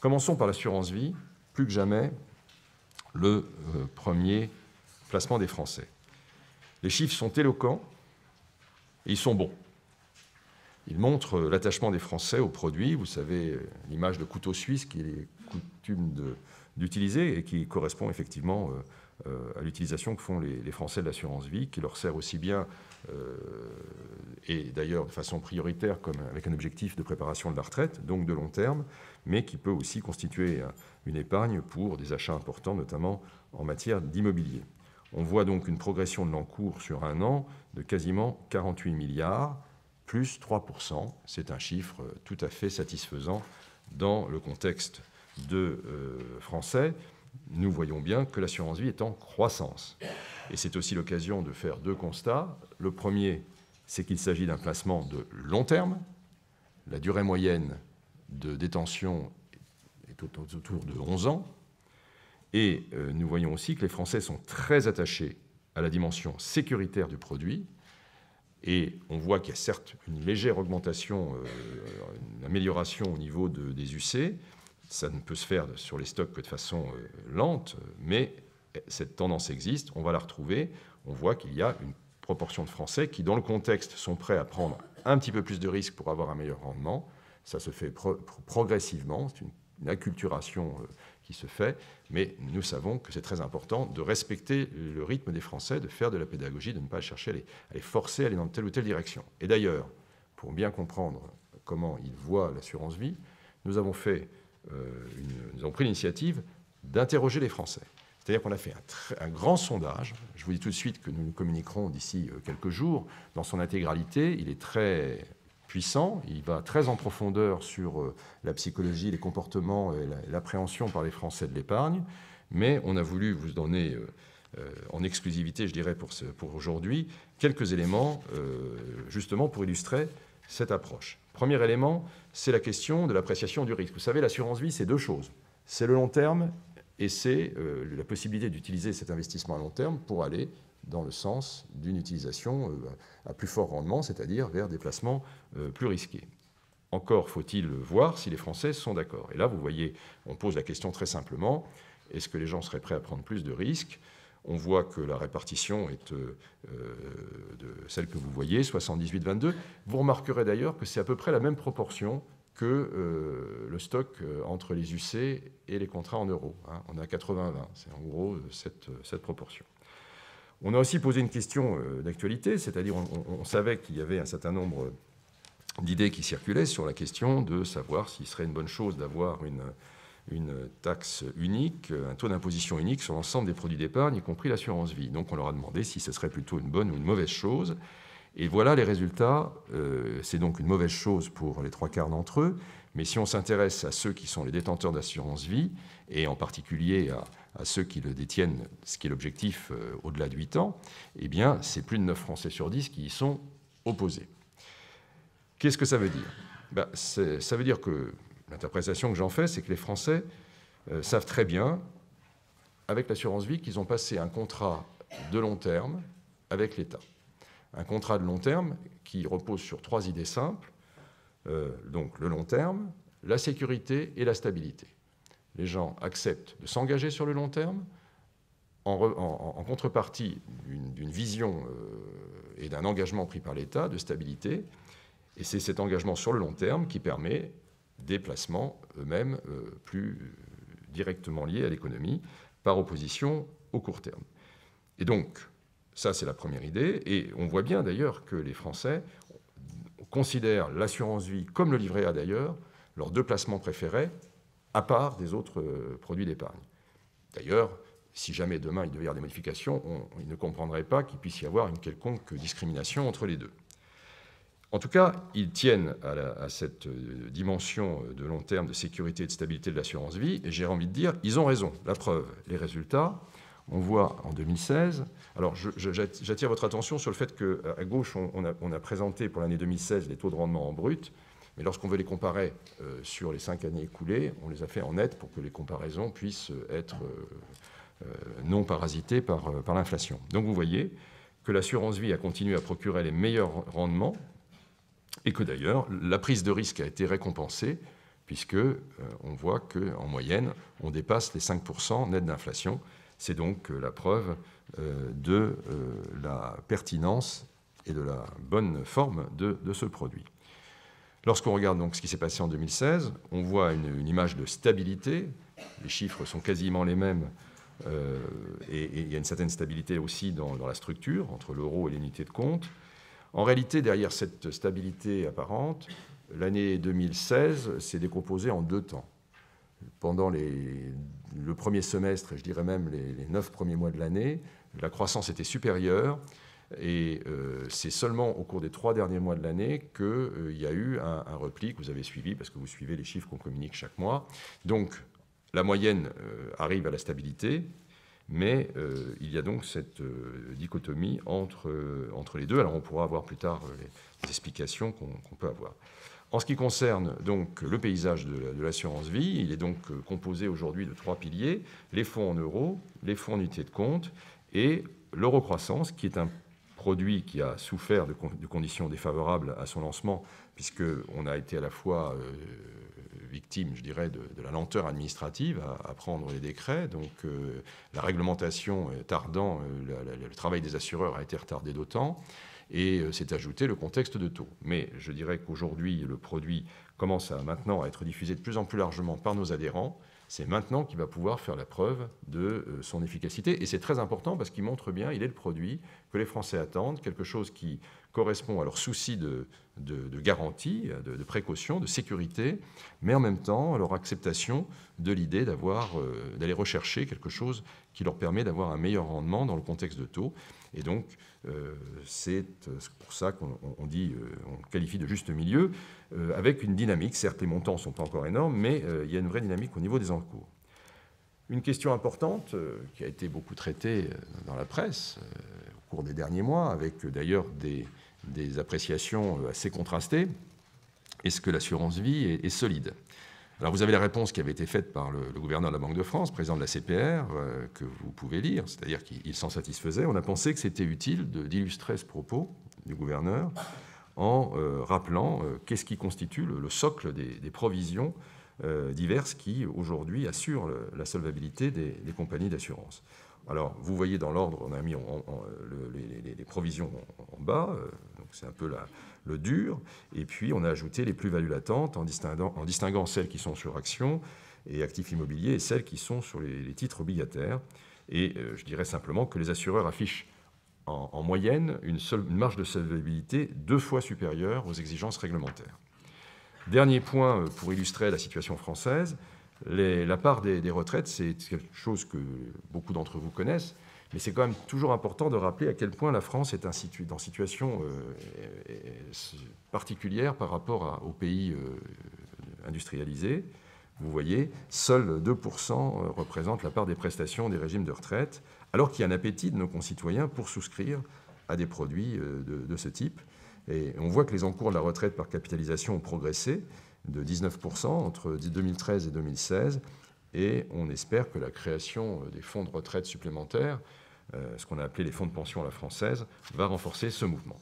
Commençons par l'assurance vie, plus que jamais le premier placement des Français. Les chiffres sont éloquents et ils sont bons. Ils montrent l'attachement des Français aux produits. Vous savez, l'image de couteau suisse qu'il est coutume d'utiliser et qui correspond effectivement à l'utilisation que font les Français de l'assurance vie, qui leur sert aussi bien, et d'ailleurs de façon prioritaire, comme avec un objectif de préparation de la retraite, donc de long terme, mais qui peut aussi constituer une épargne pour des achats importants, notamment en matière d'immobilier. On voit donc une progression de l'encours sur un an de quasiment 48 milliards, plus 3%. C'est un chiffre tout à fait satisfaisant dans le contexte français. Nous voyons bien que l'assurance vie est en croissance. Et c'est aussi l'occasion de faire deux constats. Le premier, c'est qu'il s'agit d'un placement de long terme. La durée moyenne de détention est autour de 11 ans. Et nous voyons aussi que les Français sont très attachés à la dimension sécuritaire du produit. Et on voit qu'il y a certes une légère augmentation, une amélioration au niveau des UC. Ça ne peut se faire sur les stocks que de façon lente, mais cette tendance existe, on va la retrouver. On voit qu'il y a une proportion de Français qui, dans le contexte, sont prêts à prendre un petit peu plus de risques pour avoir un meilleur rendement. Ça se fait progressivement, c'est une acculturation qui se fait, mais nous savons que c'est très important de respecter le rythme des Français, de faire de la pédagogie, de ne pas chercher à les forcer à aller dans telle ou telle direction. Et d'ailleurs, pour bien comprendre comment ils voient l'assurance vie, nous avons pris l'initiative d'interroger les Français. C'est-à-dire qu'on a fait un grand sondage. Je vous dis tout de suite que nous le communiquerons d'ici quelques jours. Dans son intégralité, il est très puissant, il va très en profondeur sur la psychologie, les comportements et l'appréhension par les Français de l'épargne. Mais on a voulu vous donner en exclusivité, je dirais, pour aujourd'hui, quelques éléments justement pour illustrer cette approche. Premier élément, c'est la question de l'appréciation du risque. Vous savez, l'assurance vie, c'est deux choses. C'est le long terme et c'est la possibilité d'utiliser cet investissement à long terme pour aller dans le sens d'une utilisation à plus fort rendement, c'est-à-dire vers des placements plus risqués. Encore faut-il voir si les Français sont d'accord. Et là, vous voyez, on pose la question très simplement, est-ce que les gens seraient prêts à prendre plus de risques ? On voit que la répartition est de celle que vous voyez, 78-22. Vous remarquerez d'ailleurs que c'est à peu près la même proportion que le stock entre les UC et les contrats en euros. On a 80-20, c'est en gros cette proportion. On a aussi posé une question d'actualité, c'est-à-dire on savait qu'il y avait un certain nombre d'idées qui circulaient sur la question de savoir s'il serait une bonne chose d'avoir une taxe unique, un taux d'imposition unique sur l'ensemble des produits d'épargne, y compris l'assurance vie. Donc on leur a demandé si ce serait plutôt une bonne ou une mauvaise chose. Et voilà les résultats. C'est donc une mauvaise chose pour les 3/4 d'entre eux. Mais si on s'intéresse à ceux qui sont les détenteurs d'assurance vie, et en particulier à ceux qui le détiennent, ce qui est l'objectif au-delà de 8 ans, eh bien, c'est plus de 9 Français sur 10 qui y sont opposés. Qu'est-ce que ça veut dire ? Ça veut dire que l'interprétation que j'en fais, c'est que les Français savent très bien, avec l'assurance vie, qu'ils ont passé un contrat de long terme avec l'État. Un contrat de long terme qui repose sur 3 idées simples, donc le long terme, la sécurité et la stabilité. Les gens acceptent de s'engager sur le long terme en contrepartie d'une vision et d'un engagement pris par l'État de stabilité. Et c'est cet engagement sur le long terme qui permet des placements eux-mêmes plus directement liés à l'économie par opposition au court terme. Et donc, ça, c'est la première idée. Et on voit bien d'ailleurs que les Français considèrent l'assurance vie, comme le livret A d'ailleurs, leurs 2 placements préférés, à part des autres produits d'épargne. D'ailleurs, si jamais demain il devait y avoir des modifications, ils ne comprendraient pas qu'il puisse y avoir une quelconque discrimination entre les deux. En tout cas, ils tiennent à cette dimension de long terme de sécurité et de stabilité de l'assurance vie, et j'ai envie de dire, ils ont raison. La preuve, les résultats, on voit en 2016... Alors, j'attire votre attention sur le fait qu'à gauche, on a présenté pour l'année 2016 les taux de rendement en brut, mais lorsqu'on veut les comparer sur les 5 années écoulées, on les a fait en net pour que les comparaisons puissent être non parasitées par l'inflation. Donc vous voyez que l'assurance vie a continué à procurer les meilleurs rendements et que d'ailleurs la prise de risque a été récompensée puisque on voit qu'en moyenne, on dépasse les 5% net d'inflation. C'est donc la preuve de la pertinence et de la bonne forme de ce produit. Lorsqu'on regarde donc ce qui s'est passé en 2016, on voit une image de stabilité. Les chiffres sont quasiment les mêmes et il y a une certaine stabilité aussi dans la structure entre l'euro et l'unité de compte. En réalité, derrière cette stabilité apparente, l'année 2016 s'est décomposée en 2 temps. Pendant le premier semestre, et je dirais même les 9 premiers mois de l'année, la croissance était supérieure. Et c'est seulement au cours des 3 derniers mois de l'année qu'il y a eu un repli que vous avez suivi, parce que vous suivez les chiffres qu'on communique chaque mois. Donc, la moyenne arrive à la stabilité, mais il y a donc cette dichotomie entre les deux. Alors, on pourra avoir plus tard les explications qu'on peut avoir. En ce qui concerne donc le paysage de l'assurance vie, il est donc composé aujourd'hui de 3 piliers, les fonds en euros, les fonds en unité de compte et l'eurocroissance, qui est un produit qui a souffert de conditions défavorables à son lancement, puisqu'on a été à la fois victime, je dirais, de la lenteur administrative à prendre les décrets. Donc la réglementation tardant, le travail des assureurs a été retardé d'autant, et s'est ajouté le contexte de taux. Mais je dirais qu'aujourd'hui, le produit commence maintenant à être diffusé de plus en plus largement par nos adhérents. C'est maintenant qu'il va pouvoir faire la preuve de son efficacité. Et c'est très important parce qu'il montre bien, il est le produit que les Français attendent, quelque chose qui correspond à leur souci de garantie, de précaution, de sécurité, mais en même temps à leur acceptation de l'idée d'aller rechercher quelque chose qui leur permet d'avoir un meilleur rendement dans le contexte de taux. Et donc, c'est pour ça qu'on qualifie de juste milieu, avec une dynamique. Certes, les montants ne sont pas encore énormes, mais il y a une vraie dynamique au niveau des encours. Une question importante qui a été beaucoup traitée dans la presse au cours des derniers mois, avec d'ailleurs des appréciations assez contrastées. Est-ce que l'assurance vie est solide ? Alors vous avez la réponse qui avait été faite par le gouverneur de la Banque de France, président de la CPR, que vous pouvez lire, c'est-à-dire qu'il s'en satisfaisait. On a pensé que c'était utile d'illustrer ce propos du gouverneur en rappelant qu'est-ce qui constitue le socle des provisions diverses qui, aujourd'hui, assurent la solvabilité des compagnies d'assurance. Alors, vous voyez dans l'ordre, on a mis les provisions en bas, donc c'est un peu le dur, et puis on a ajouté les plus-values latentes en distinguant celles qui sont sur actions et actifs immobiliers et celles qui sont sur les titres obligataires. Et je dirais simplement que les assureurs affichent en moyenne une marge de solvabilité 2 fois supérieure aux exigences réglementaires. Dernier point pour illustrer la situation française, la part des retraites, c'est quelque chose que beaucoup d'entre vous connaissent, mais c'est quand même toujours important de rappeler à quel point la France est en situation particulière par rapport aux pays industrialisés. Vous voyez, seuls 2% représentent la part des prestations des régimes de retraite, alors qu'il y a un appétit de nos concitoyens pour souscrire à des produits de ce type. Et on voit que les encours de la retraite par capitalisation ont progressé de 19% entre 2013 et 2016, et on espère que la création des fonds de retraite supplémentaires, ce qu'on a appelé les fonds de pension à la française, va renforcer ce mouvement.